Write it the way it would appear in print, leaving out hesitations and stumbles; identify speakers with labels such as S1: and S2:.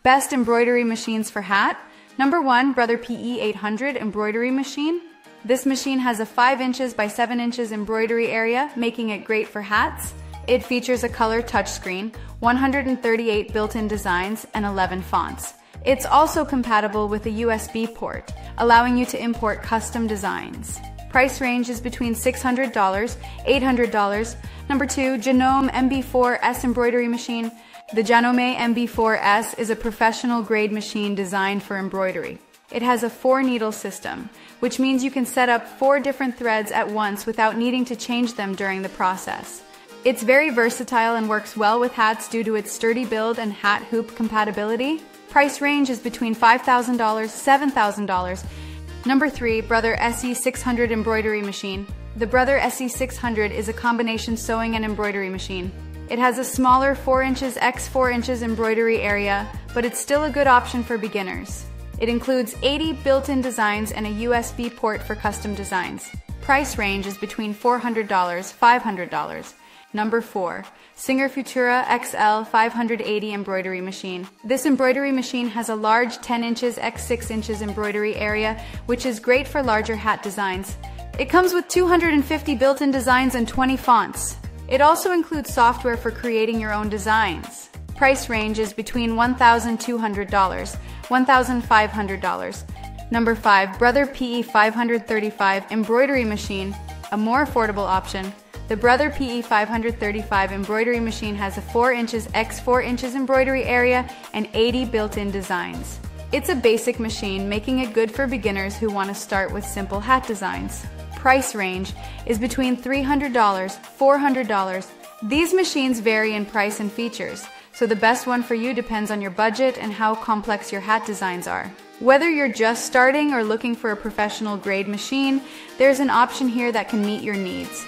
S1: Best embroidery machines for hat. Number 1, Brother PE 800 embroidery machine. This machine has a 5 inches by 7 inches embroidery area, making it great for hats. It features a color touchscreen, 138 built-in designs, and 11 fonts. It's also compatible with a USB port, allowing you to import custom designs. Price range is between $600, $800. Number 2, Janome MB-4S embroidery machine. The Janome MB-4S is a professional grade machine designed for embroidery. It has a 4-needle system, which means you can set up 4 different threads at once without needing to change them during the process. It's very versatile and works well with hats due to its sturdy build and hat hoop compatibility. Price range is between $5,000, $7,000. Number 3, Brother SE600 embroidery machine. The Brother SE600 is a combination sewing and embroidery machine. It has a smaller 4 inches x 4 inches embroidery area, but it's still a good option for beginners. It includes 80 built-in designs and a USB port for custom designs. Price range is between $400, $500. Number 4, Singer Futura XL 580 embroidery machine. This embroidery machine has a large 10 inches x 6 inches embroidery area, which is great for larger hat designs. It comes with 250 built-in designs and 20 fonts. It also includes software for creating your own designs. Price range is between $1,200, $1,500. Number 5, Brother PE 535 embroidery machine, a more affordable option. The Brother PE 535 embroidery machine has a 4 inches x 4 inches embroidery area and 80 built-in designs. It's a basic machine, making it good for beginners who want to start with simple hat designs. Price range is between $300, $400. These machines vary in price and features, so the best one for you depends on your budget and how complex your hat designs are. Whether you're just starting or looking for a professional grade machine, there's an option here that can meet your needs.